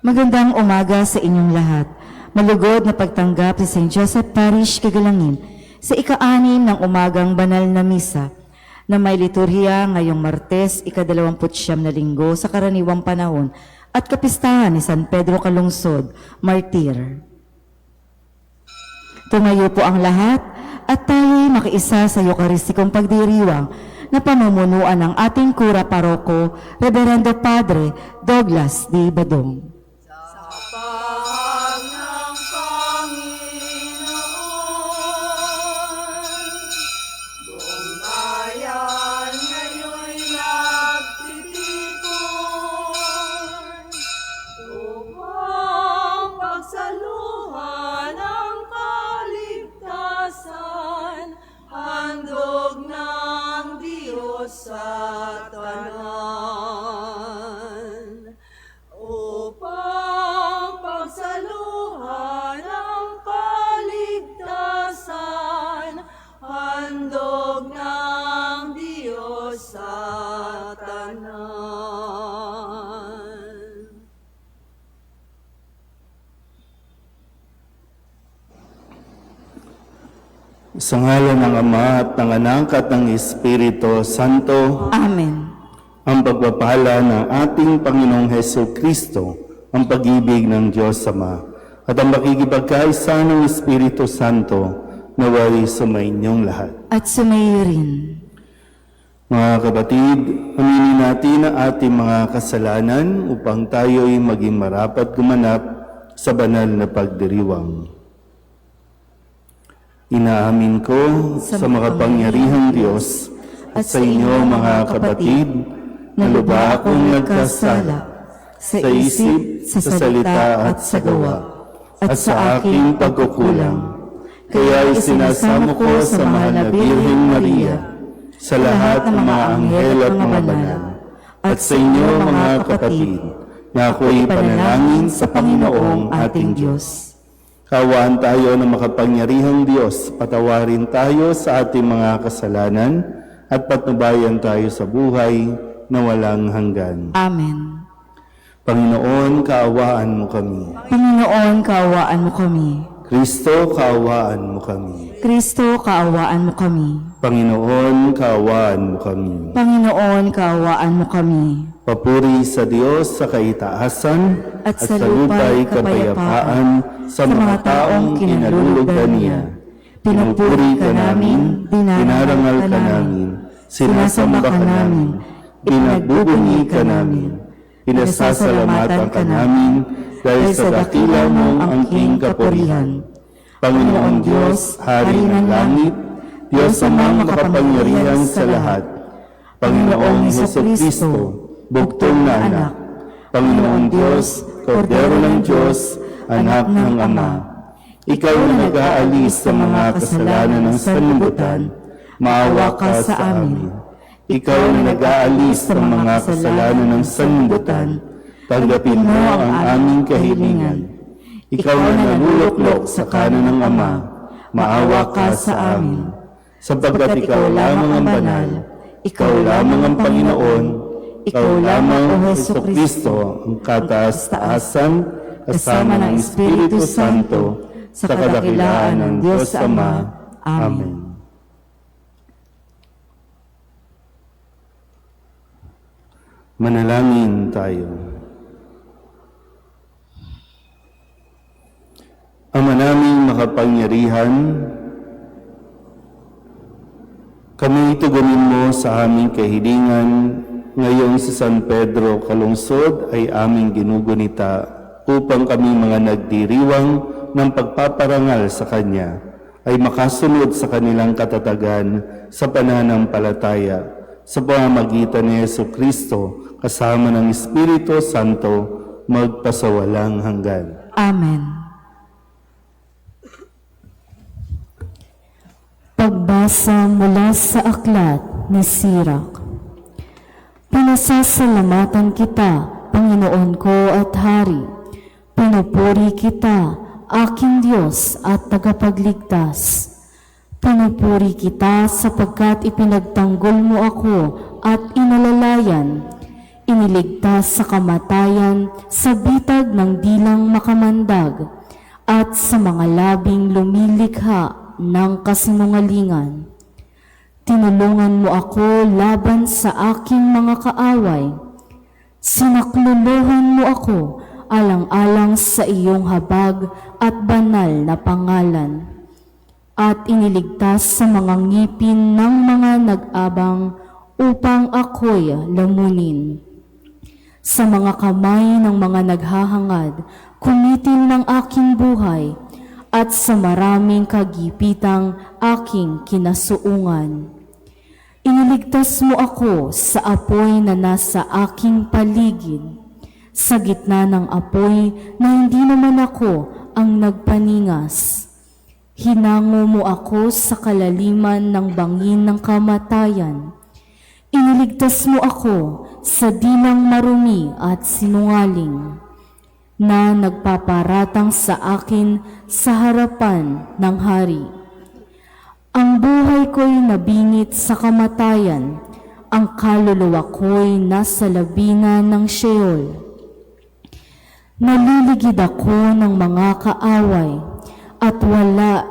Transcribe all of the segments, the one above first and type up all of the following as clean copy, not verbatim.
Magandang umaga sa inyong lahat. Malugod na pagtanggap sa St. Joseph Parish, Kagalangin sa ika-6 ng umagang banal na misa na may liturhiya ngayong Martes, ika-29 na linggo sa karaniwang panahon at kapistahan ni San Pedro Calungsod, Martir. Tumayo po ang lahat at tayo'y makiisa sa Eucharistikong pagdiriwang na pamumunuan ng ating Kura Paroko, Reverendo Padre Douglas D. Badong. Sa tanan, upang pagsaluhan ang kaligtasan, handog ng Diyos sa tanan. Sa ngalan ng Ama at ng Anak at ng Espiritu Santo. Amen. Ang pagpapala ng ating Panginoong Hesus Kristo, ang pag-ibig ng Diyos Ama, at ang makikipagkaisa ng Espiritu Santo naway sumainyong lahat. At sumayo rin. Mga kapatid, aminin natin ang ating mga kasalanan upang tayo'y maging marapat gumanap sa banal na pagdiriwang. Inaamin ko sa makapangyarihang Diyos at sa inyo mga kapatid na lubha akong nagkasala sa isip, sa salita at sa gawa at sa aking pagkukulang. Kaya isinasamo ko sa mahal na Birheng Maria, sa lahat ng mga anghel at mga banal, at sa inyo mga kapatid na ako'y panalangin sa Panginoong ating Diyos. Kaawaan tayo ng makapangyarihang Diyos, patawarin tayo sa ating mga kasalanan at patnubayan tayo sa buhay na walang hanggan. Amen. Panginoon, kaawaan mo kami. Panginoon, kaawaan mo kami. Kristo, kaawaan mo kami. Kristo, kaawaan mo kami. Panginoon, kaawaan mo kami. Panginoon, kaawaan mo kami. Papuri sa Diyos sa kaitaasan At sa lupa'y kapayapaan sa mga taong kinalulugan niya. Pinupuri ka namin, dinarangal ka namin, sinasamba ka namin, pinagbubunyi ka namin, pinasasalamatan ka namin dahil sa dakila mong angking kapurihan. Panginoong Diyos, Hari ng langit, Diyos Amang makapangyarihan sa lahat, Panginoong Jesucristo, bugtong na anak, Panginoong Diyos, Kordero ng Diyos, Anak ng Ama. Ikaw na nag-aalis sa mga kasalanan ng sanlibutan, maawa ka sa amin. Ikaw na nag-aalis sa mga kasalanan ng sanlibutan, tanggapin mo ang aming kahilingan. Ikaw na naluluklok sa kanan ng Ama, maawa ka sa amin. Sapagkat ikaw lamang ang banal, ikaw lamang ang Panginoon, ikaw lamang, O Jesucristo, ang kataas-taasan, kasama ng Espiritu Santo, sa kadakilaan ng Diyos Ama. Amen. Manalangin tayo. Ama naming makapangyarihan, kami tugunin mo sa aming kahilingan. Ngayon si San Pedro Calungsod ay aming ginugunita upang kami mga nagdiriwang ng pagpaparangal sa Kanya ay makasunod sa kanilang katatagan sa pananampalataya sa pamamagitan ni Jesucristo kasama ng Espiritu Santo magpasawalang hanggan. Amen. Pagbasa mula sa aklat ni Sirach. Pinasasalamatan kita, Panginoon ko at Hari. Pinupuri kita, aking Diyos at tagapagligtas. Pinupuri kita sapagkat ipinagtanggol mo ako at inalalayan. iniligtas sa kamatayan sa bitag ng dilang makamandag at sa mga labing lumilikha ng kasinungalingan. Tinulungan mo ako laban sa aking mga kaaway. Sinakluluhan mo ako alang-alang sa iyong habag at banal na pangalan. At iniligtas sa mga ngipin ng mga nag-abang upang ako'y lamunin. Sa mga kamay ng mga naghahangad, kumitil ng aking buhay, at sa maraming kagipitang aking kinasuungan. Iniligtas mo ako sa apoy na nasa aking paligid, sa gitna ng apoy na hindi naman ako ang nagpaningas. Hinango mo ako sa kalaliman ng bangin ng kamatayan. Iniligtas mo ako sa dilang marumi at sinungaling na nagpaparatang sa akin sa harapan ng hari. Ang buhay ko'y nabingit sa kamatayan, ang kaluluwa ko'y nasa labina ng Sheol. Naliligid ako ng mga kaaway at wala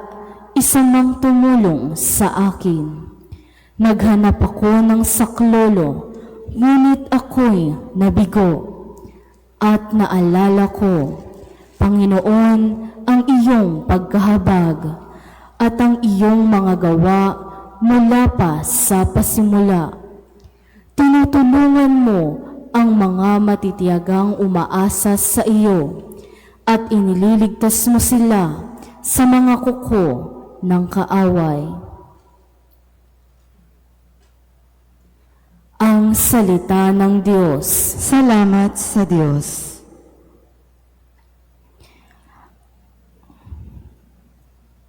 isa mang tumulong sa akin. Naghanap ako ng saklolo, ngunit ako'y nabigo. At naalala ko, Panginoon, ang iyong pagkahabag at ang iyong mga gawa mula pa sa pasimula. Tinutulungan mo ang mga matitiyagang umaasa sa iyo at inililigtas mo sila sa mga kuko ng kaaway. Ang salita ng Diyos. Salamat sa Diyos.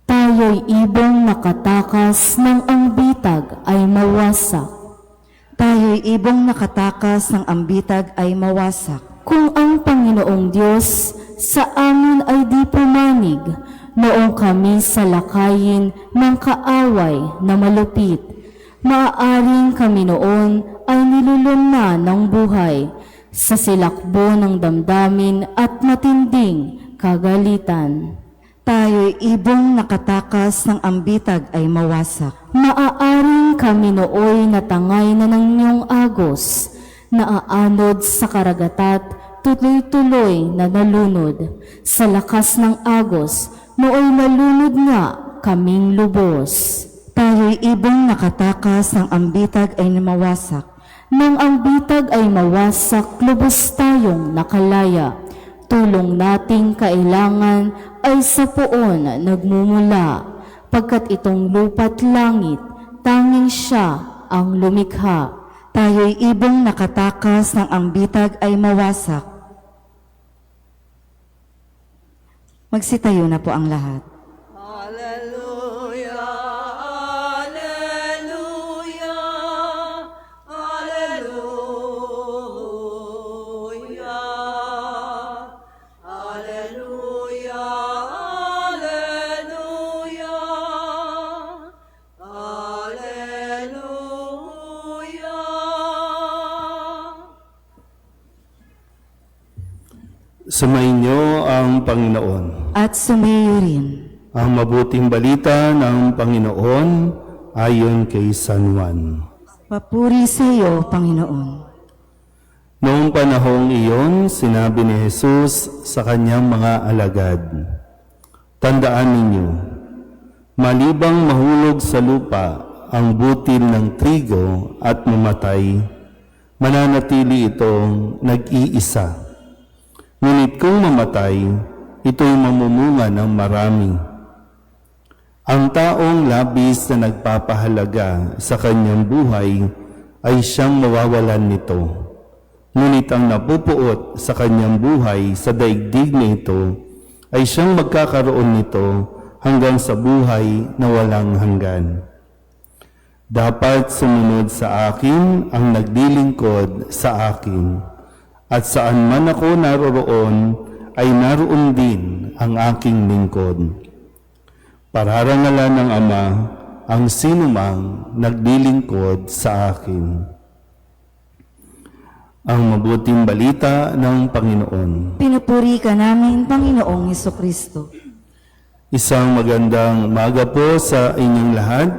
Tayo'y ibong nakatakas ng ang bitag ay mawasak. Tayo'y ibong nakatakas ng ambitag ay mawasak. Kung ang Panginoong Diyos sa amin ay di pumanig, noong kami sa lakayin ng kaaway na malupit, maaaring kami noon ay nilulun na ng buhay sa silakbo ng damdamin at matinding kagalitan. Tayo'y ibong nakatakas ng ambitag ay mawasak. Maaaring kami nooy natangay na ng iyong agos, naaanod sa karagatat, tuloy-tuloy na nalunod. Sa lakas ng agos, nooy nalunod nga kaming lubos. Tayo'y ibong nakatakas ng ambitag ay mawasak. Nang ang bitag ay mawasak, lubos tayong nakalaya. Tulong nating kailangan ay sa poon nagmumula, pagkat itong lupa't langit, tanging siya ang lumikha. Tayo'y ibong nakatakas ng ambitag ay mawasak. Magsitayo na po ang lahat. Hallelujah, hallelujah, hallelujah, hallelujah, hallelujah, hallelujah. Sumainyo ang Panginoon. At sumayo rin. Ang mabuting balita ng Panginoon ayon kay San Juan. Papuri sa iyo, Panginoon. Noong panahong iyon, sinabi ni Jesus sa kanyang mga alagad, "Tandaan ninyo, malibang mahulog sa lupa ang butil ng trigo at mamatay, mananatili itong nag-iisa. Ngunit kung mamatay, ito'y mamumunga ng marami. Ang taong labis na nagpapahalaga sa kanyang buhay ay siyang mawawalan nito. Ngunit ang napupuot sa kanyang buhay sa daigdig na ito ay siyang magkakaroon nito hanggang sa buhay na walang hanggan. Dapat sumunod sa akin ang naglilingkod sa akin, at saan man ako naroroon ay naroon din ang aking lingkod. Pararangalan ng Ama ang sinumang naglilingkod sa akin." Ang mabuting balita ng Panginoon. Pinupuri ka namin, Panginoong Hesukristo. Isang magandang umaga po sa inyong lahat.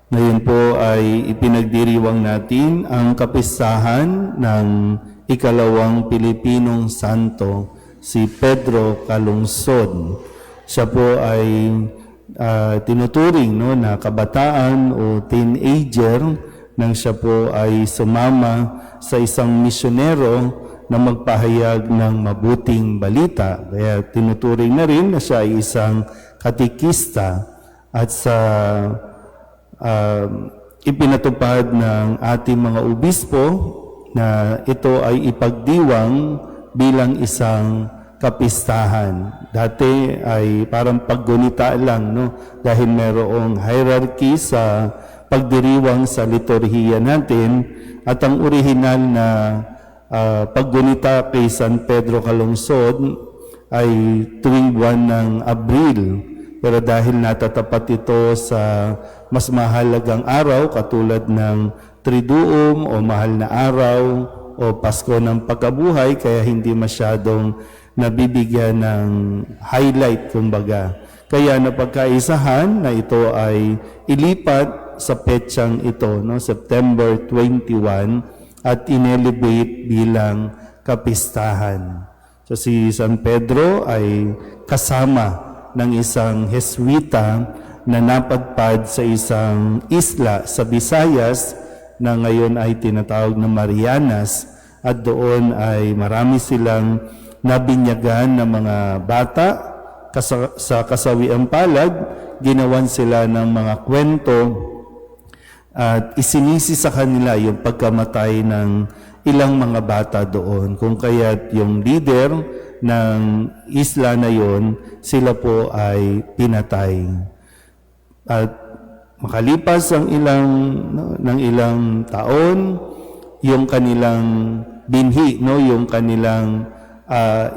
Ngayon po ay ipinagdiriwang natin ang kapistahan ng ikalawang Pilipinong Santo, si Pedro Calungsod. Siya po ay tinuturing na kabataan o teenager nang siya po ay sumama sa isang misyonero na magpahayag ng mabuting balita. Kaya tinuturing na rin na siya ay isang katikista at sa ipinatupad ng ating mga obispo na ito ay ipagdiwang bilang isang kapistahan. Dati ay parang paggunita lang, dahil mayroong hierarchy sa pagdiriwang sa liturhiya natin, at ang orihinal na paggunita kay San Pedro Calungsod ay tuwing buwan ng Abril. Pero dahil natatapat ito sa mas mahalagang araw katulad ng Triduum o Mahal na Araw o Pasko ng Pagkabuhay, kaya hindi masyadong nabibigyan ng highlight, kumbaga. Kaya napagkaisahan na ito ay ilipat sa petsang ito, September 21, at inelevate bilang kapistahan. So si San Pedro ay kasama ng isang Heswita na napadpad sa isang isla sa Visayas na ngayon ay tinatawag na Marianas, at doon ay marami silang nabinyagan ng mga bata sa kasawiang palad. Ginawan sila ng mga kwento at isinisi sa kanila yung pagkamatay ng ilang mga bata doon. Kung kaya't yung leader ng isla na yon, sila po ay pinatay. At makalipas ng ilang taon, yung kanilang binhi, yung kanilang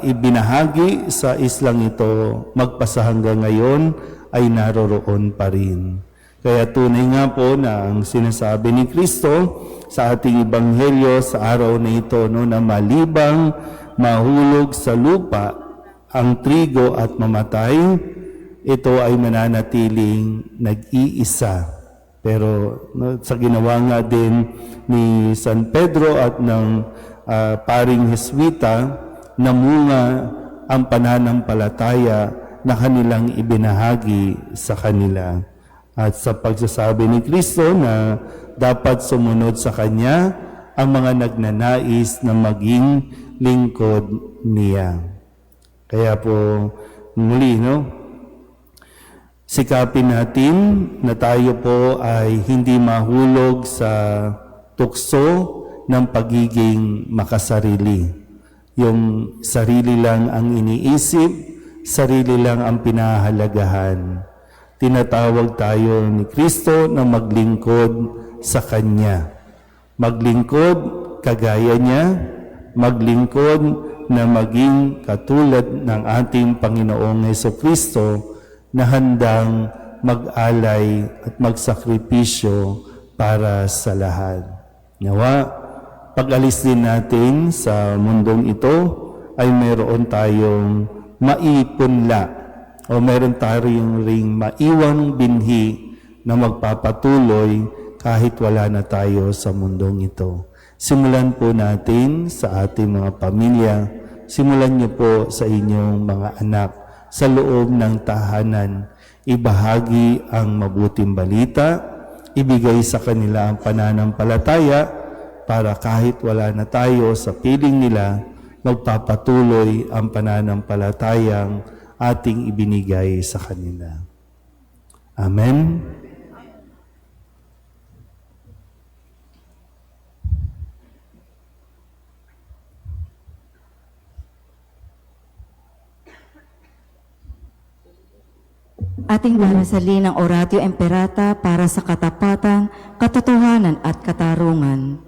ibinahagi sa islang ito, magpasa hanggang ngayon ay naroroon pa rin. Kaya tunay nga po na ang sinasabi ni Kristo sa ating Ebanghelyo sa araw na ito, na malibang mahulog sa lupa ang trigo at mamatay, ito ay mananatiling nag-iisa. Pero sa ginawa nga din ni San Pedro at ng paring Heswita, namunga ang pananampalataya na kanilang ibinahagi sa kanila. At sa pagsasabi ni Kristo na dapat sumunod sa Kanya ang mga nagnanais na maging lingkod niya. Kaya po muli, sikapin natin na tayo po ay hindi mahulog sa tukso ng pagiging makasarili. Yung sarili lang ang iniisip, sarili lang ang pinahalagahan. Tinatawag tayo ni Kristo na maglingkod sa Kanya. Maglingkod kagaya niya, maglingkod na maging katulad ng ating Panginoong Hesukristo na handang mag-alay at magsakripisyo para sa lahat. Nawa, pag-alis din natin sa mundong ito ay mayroon tayong maipunla o mayroon tayong ring maiwang binhi na magpapatuloy kahit wala na tayo sa mundong ito. Simulan po natin sa ating mga pamilya. Simulan niyo po sa inyong mga anak sa loob ng tahanan. Ibahagi ang mabuting balita, ibigay sa kanila ang pananampalataya para kahit wala na tayo sa piling nila, magpapatuloy ang pananampalatayang ating ibinigay sa kanila. Amen. Ating bahasalin ang Oratio Imperata para sa katapatan, katotohanan at katarungan.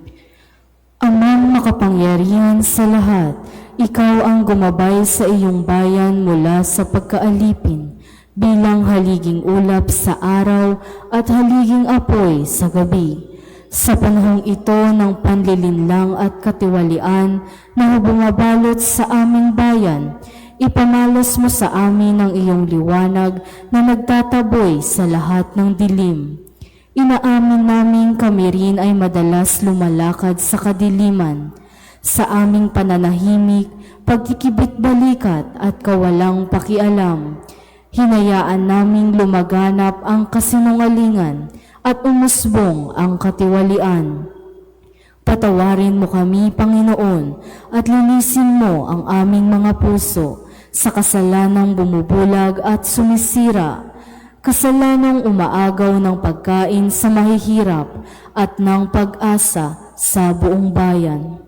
Amang makapangyarihan sa lahat, ikaw ang gumabay sa iyong bayan mula sa pagkaalipin, bilang haliging ulap sa araw at haliging apoy sa gabi. Sa panahong ito ng panlilinlang at katiwalian na bumabalot sa aming bayan, ipamalas mo sa amin ang iyong liwanag na nagtataboy sa lahat ng dilim. Inaamin namin kami rin ay madalas lumalakad sa kadiliman. Sa aming pananahimik, pagkikibit-balikat at kawalang pakialam, hinayaan naming lumaganap ang kasinungalingan at umusbong ang katiwalian. Patawarin mo kami, Panginoon, at linisin mo ang aming mga puso sa kasalanang bumubulag at sumisira, kasalanang umaagaw ng pagkain sa mahihirap at ng pag-asa sa buong bayan.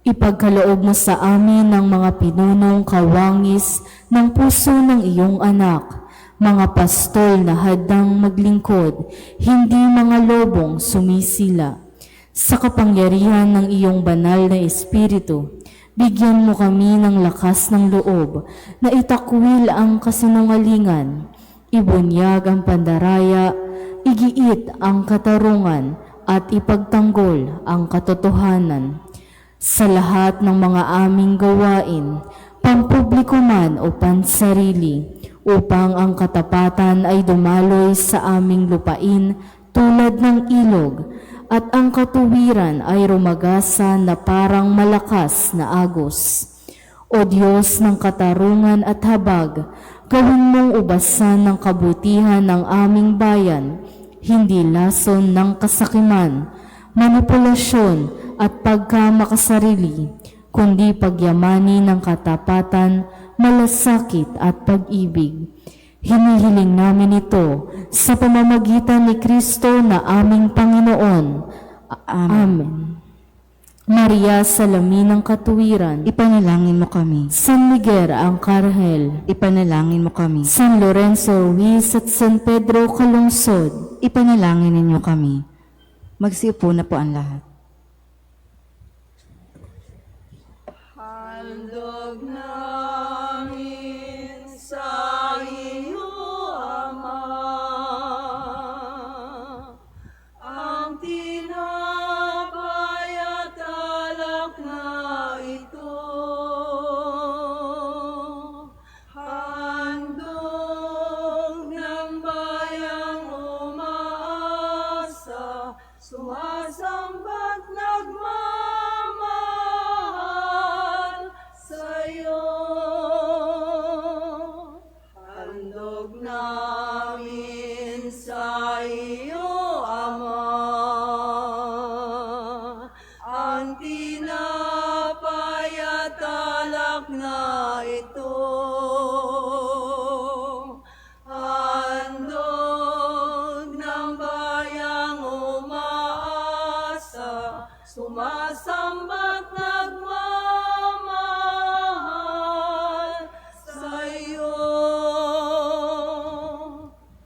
Ipagkaloob mo sa amin ng mga pinunong kawangis ng puso ng iyong anak, mga pastol na hadang maglingkod, hindi mga lobong sumisila. Sa kapangyarihan ng iyong banal na Espiritu, bigyan mo kami ng lakas ng loob na itakwil ang kasinungalingan, ibunyag ang pandaraya, igiit ang katarungan, at ipagtanggol ang katotohanan. Sa lahat ng mga aming gawain, pampubliko man o pansarili, upang ang katapatan ay dumaloy sa aming lupain tulad ng ilog, at ang katuwiran ay rumagasa na parang malakas na agos. O Diyos ng katarungan at habag, gawin mong ubasan ng kabutihan ng aming bayan, hindi lason ng kasakiman, manipulasyon at pagkamakasarili, kundi pagyamani ng katapatan, malasakit at pag-ibig. Hinihiling namin ito sa pamamagitan ni Kristo na aming Panginoon. Amen. Maria, salamin ng katuwiran, Ipanalangin mo kami. San Miguel Arcangel, Ipanalangin mo kami. San Lorenzo Ruiz at San Pedro Calungsod, Ipanalangin ninyo kami. Magsiupo na po ang lahat. handog namin sa iyo, Ama, ang tinapay at alak na ito. Handog ng bayang umaasa, sumasamba't nagmamahal sa'yo. Handog namin sa iyo, Ama, ang tinapay at alak na ito. Handog ng bayang umaasa, sumasamba't nagmamahal sa'yo.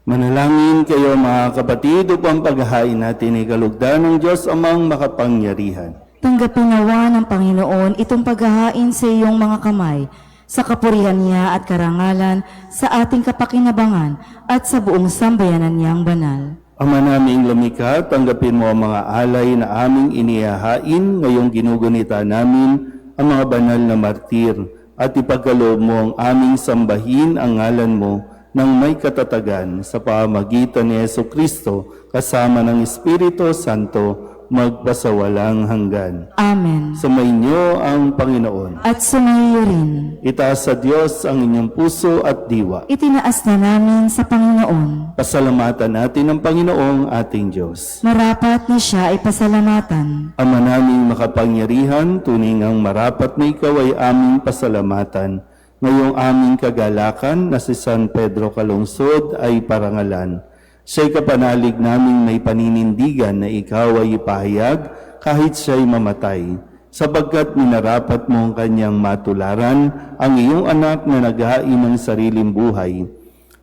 Manalangin kayo mga kapatid upang paghahain natin ay kalugdan ng Diyos amang makapangyarihan. Tanggapin nawa ng Panginoon itong paghahain sa iyong mga kamay, sa kapurihan niya at karangalan, sa ating kapakinabangan at sa buong sambayanan niyang banal. Ama naming lumikha, tanggapin mo ang mga alay na aming inihahain ngayong ginugunita namin ang mga banal na martir at ipagkaloob mo ang aming sambahin ang ngalan mo ng may katatagan sa pamamagitan ni Jesucristo kasama ng Espiritu Santo magpasawalang hanggan. Amen. Sumainyo ang Panginoon. At sumayo rin. Itaas sa Diyos ang inyong puso at diwa. Itinaas na namin sa Panginoon. Pasalamatan natin ang Panginoong ating Diyos. Marapat na siya ay pasalamatan. Ama naming makapangyarihan, tunay ngang marapat na ikaw ay aming pasalamatan. Ngayong aming kagalakan na si San Pedro Calungsod ay parangalan. Siya'y kapanalig naming may paninindigan na ikaw ay ipahayag kahit siya'y mamatay, sapagkat minarapat mo ang kanyang matularan ang iyong anak na naghain ng sariling buhay.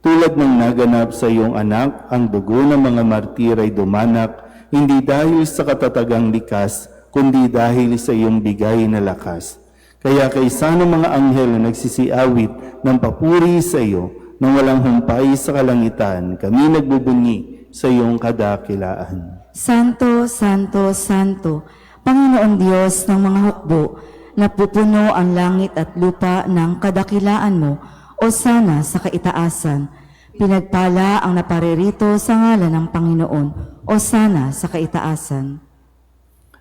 Tulad ng naganap sa iyong anak, ang dugo ng mga martir ay dumanak, hindi dahil sa katatagang likas, kundi dahil sa iyong bigay na lakas. Kaya kaysa ng mga anghel na nagsisiawit ng papuri sa iyo, nang walang humpay sa kalangitan, kami nagbubunyi, sa iyong kadakilaan. Santo, Santo, Santo, Panginoong Diyos ng mga hukbo, napupuno ang langit at lupa ng kadakilaan mo, o sana sa kaitaasan. Pinagpala ang naparirito sa ngalan ng Panginoon, o sana sa kaitaasan.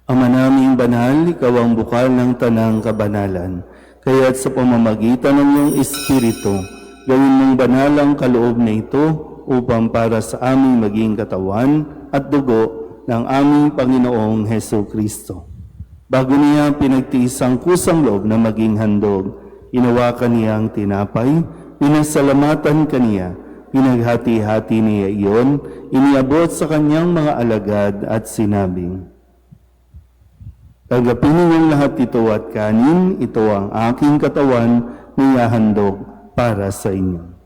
Ama naming banal, ikaw ang bukal ng tanang kabanalan. Kaya't sa pamamagitan ng iyong Espiritu, gawin mong banal ang kaloob na ito upang para sa aming maging katawan at dugo ng aming Panginoong Heso Kristo. Bago niya pinagtiis ang kusang loob na maging handog, inawakan niya ang tinapay, pinasalamatan kaniya, pinaghati-hati niya iyon, iniabot sa kanyang mga alagad at sinabi, "Tanggapin ninyong lahat ito at kanin, ito ang aking katawan na handog para sa inyo."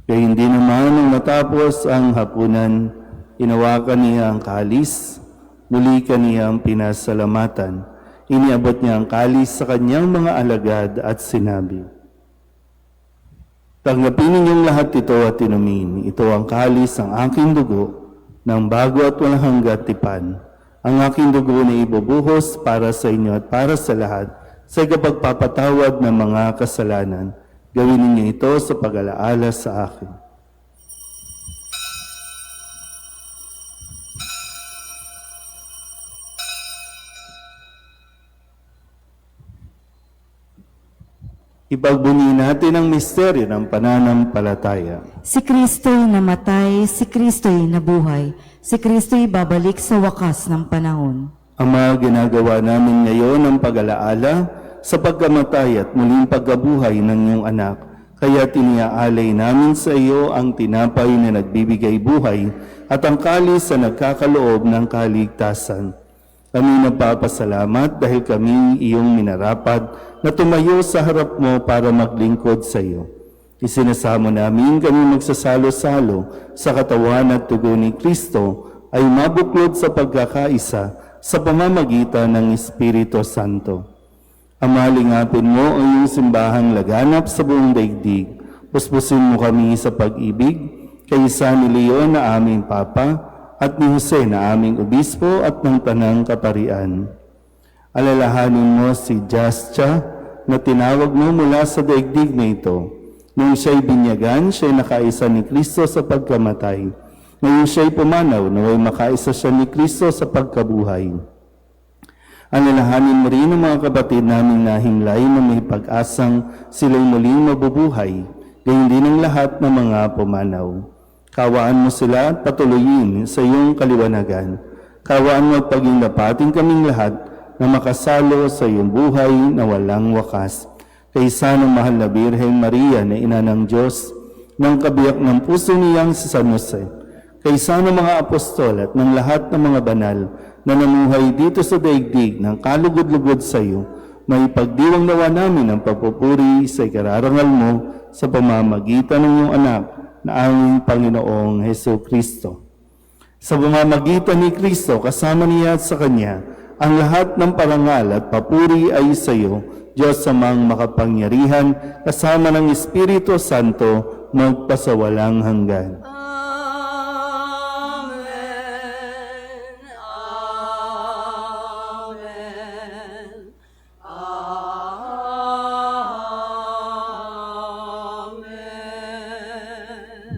Kaya hindi naman nang matapos ang hapunan, inawakan niya ang kalis, muli kaniyang pinasalamatan. Iniabot niya ang kalis sa kanyang mga alagad at sinabi, "Tanggapin ninyong lahat ito at inumin. Ito ang kalis ng aking dugo, ng bago at walang hanggat tipan. Ang aking dugo na ibubuhos para sa inyo at para sa lahat sa kapagpapatawad ng mga kasalanan. Gawin ninyo ito sa pag-alaala sa akin." Ipagbunyi natin ang misteryo ng pananampalataya. Si Kristo'y namatay, si Kristo'y nabuhay, si Kristo'y babalik sa wakas ng panahon. Ama, ginagawa namin ngayon ang pag-alaala sa pagkamatay at muling pagkabuhay ng iyong anak. Kaya tiniaalay namin sa iyo ang tinapay na nagbibigay buhay at ang kalis na nagkakaloob ng kaligtasan. Kami nagpapasalamat dahil kami iyong minarapat na tumayo sa harap mo para maglingkod sa iyo. Isinasamo namin kami magsasalo-salo sa katawan at dugo ni Kristo ay mabuklod sa pagkakaisa sa pamamagitan ng Espiritu Santo. Ama, lingapin mo ang iyong simbahang laganap sa buong daigdig. Puspusin mo kami sa pag-ibig kay San Leon na aming Papa at ni Jose na aming Obispo at ng Tanang Kaparian. Alalahanin mo si Jascha na tinawag mo mula sa daigdig na ito. Nung siya'y binyagan, siya'y nakaisa ni Kristo sa pagkamatay. Ngayon siya'y pumanaw, naway makaisa siya ni Kristo sa pagkabuhay. Alalahanin mo rin ang mga kapatid naming nahimlay na may pag-asang sila'y muling mabubuhay, gayon din ang lahat ng mga pumanaw. Kawaan mo sila at patuloyin sa iyong kaliwanagan. Kawaan mo at pagingdapatin kaming lahat na makasalo sa iyong buhay na walang wakas. Kaysa ng mahal na Birhen Maria na ina ng Diyos, ng kabiyak ng puso niyang si San Jose, kaysa ng mga apostol at ng lahat ng mga banal na namuhay dito sa daigdig ng kalugod-lugod sa iyo, may pagdiwang nawa namin ang pagpupuri sa ikararangal mo sa pamamagitan ng iyong anak na aming Panginoong Heso Kristo. Sa pamamagitan ni Kristo, kasama niya at sa Kanya, ang lahat ng parangal at papuri ay sa iyo, Diyos amang makapangyarihan, kasama ng Espiritu Santo, magpasawalang hanggan.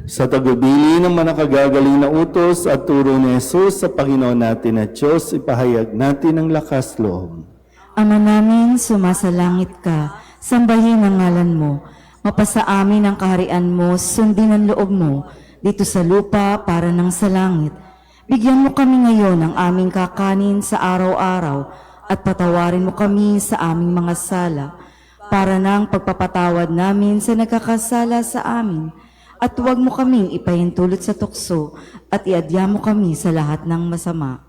Sa tagubili ng manakagagaling na utos at turo ni Jesus sa Panginoon natin at Diyos, ipahayag natin ang lakas loob. Ama namin, sumasalangit ka, sambahin ang ngalan mo, mapasa amin ang kaharian mo, sundin ang loob mo, dito sa lupa para nang sa langit. Bigyan mo kami ngayon ng aming kakanin sa araw-araw, at patawarin mo kami sa aming mga sala, para nang pagpapatawad namin sa nagkakasala sa amin. At huwag mo kaming ipahintulot sa tukso at iadya mo kami sa lahat ng masama.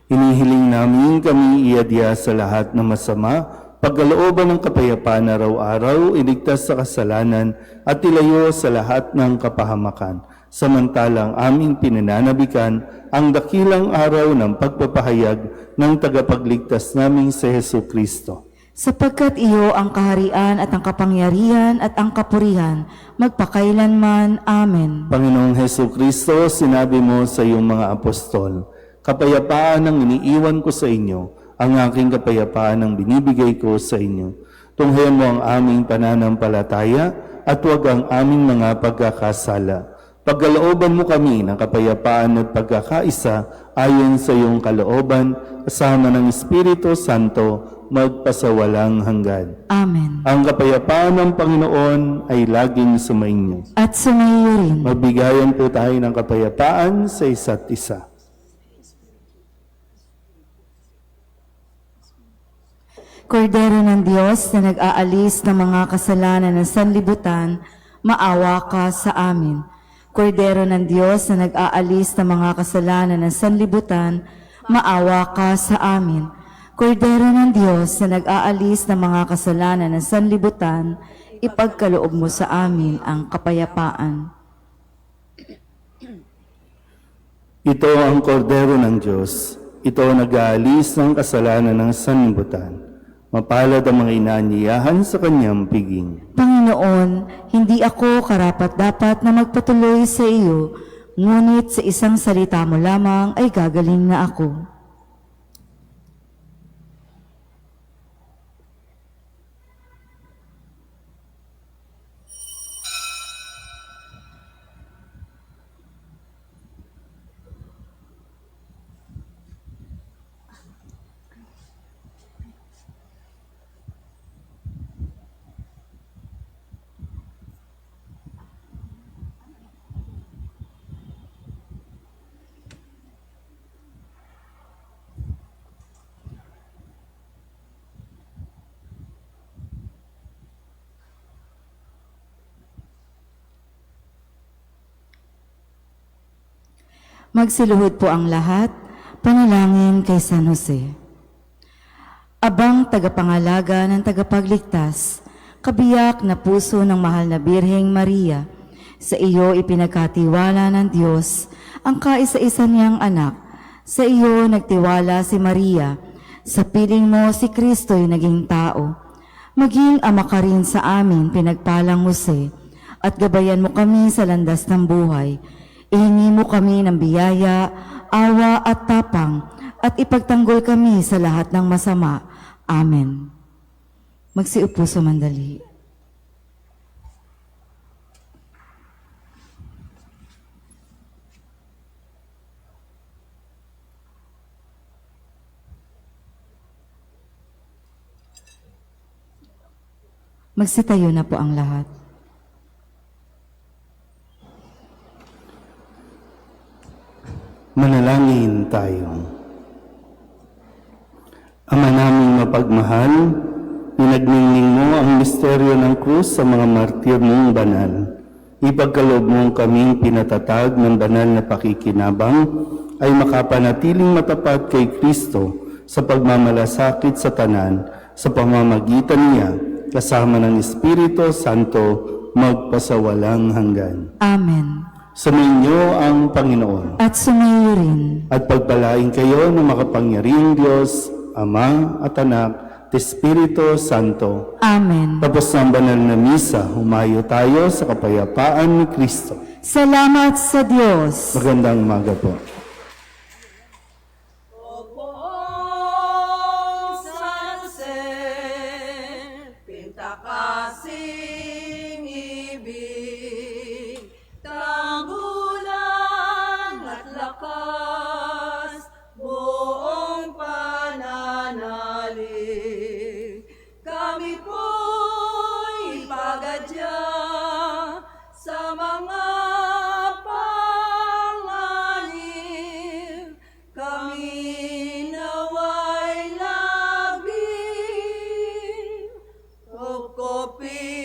Hinihiling namin kami iadya sa lahat ng masama, pagkalooban ng kapayapaan araw-araw, iligtas sa kasalanan at ilayo sa lahat ng kapahamakan. samantalang aming pinananabikan ang dakilang araw ng pagpapahayag ng tagapagligtas naming si Hesu Kristo. Sapagkat iyo ang kaharian at ang kapangyarihan at ang kapurihan, magpakailanman. Amen. Panginoong Hesu Kristo, sinabi mo sa iyong mga apostol, kapayapaan ang iniiwan ko sa inyo, ang aking kapayapaan ang binibigay ko sa inyo. Tunghayan mo ang aming pananampalataya at huwag ang aming mga pagkakasala. Pagkalooban mo kami ng kapayapaan at pagkakaisa ayon sa iyong kalooban, kasama ng Espiritu Santo, magpasawalang hanggan. Amen. Ang kapayapaan ng Panginoon ay laging sumainyo. At sumayo rin. Magbigayan po tayo ng kapayapaan sa isa't isa. Kordero ng Diyos na nag-aalis ng mga kasalanan ng sanlibutan, maawa ka sa amin. Kordero ng Diyos na nag-aalis ng mga kasalanan ng sanlibutan, maawa ka sa amin. Kordero ng Diyos na nag-aalis ng mga kasalanan ng sanlibutan, ipagkaloob mo sa amin ang kapayapaan. Ito ang kordero ng Diyos. Ito ang nag-aalis ng kasalanan ng sanlibutan. Mapalad ang mga inaanyayahan sa kanyang piging. Panginoon, hindi ako karapat-dapat na magpatuloy sa iyo, ngunit sa isang salita mo lamang ay gagaling na ako. Magsiluhod po ang lahat, panalangin kay San Jose. Abang tagapangalaga ng tagapagligtas, kabiyak na puso ng mahal na Birheng Maria, sa iyo ipinagkatiwala ng Diyos ang kaisa-isa niyang anak. Sa iyo nagtiwala si Maria, sa piling mo si Kristo'y naging tao. Maging ama ka rin sa amin, pinagpalang Jose, at gabayan mo kami sa landas ng buhay. Ihingi mo kami ng biyaya, awa at tapang, at ipagtanggol kami sa lahat ng masama. Amen. Magsiupo sa mandali. Magsitayo na po ang lahat. Manalangin tayo. Ama naming mapagmahal, pinagniningning mo ang misteryo ng krus sa mga martir mong banal. Ipagkaloob mong kaming pinatatag ng banal na pakikinabang ay makapanatiling matapat kay Kristo sa pagmamalasakit sa tanan sa pamamagitan niya kasama ng Espiritu Santo magpasawalang hanggan. Amen. Sumainyo ang Panginoon. At sumayo rin. At pagpalain kayo ng makapangyarihang Diyos, Ama at Anak, at Espiritu Santo. Amen. Tapos ng banal na misa, humayo tayo sa kapayapaan ni Kristo. Salamat sa Diyos. Magandang umaga po. Opo, San Jose, pinta kasing ibig, tanggulan at lakas, buong pananalig. Kami po'y pagadya sa mga panganib. Kami naway laging kupkupin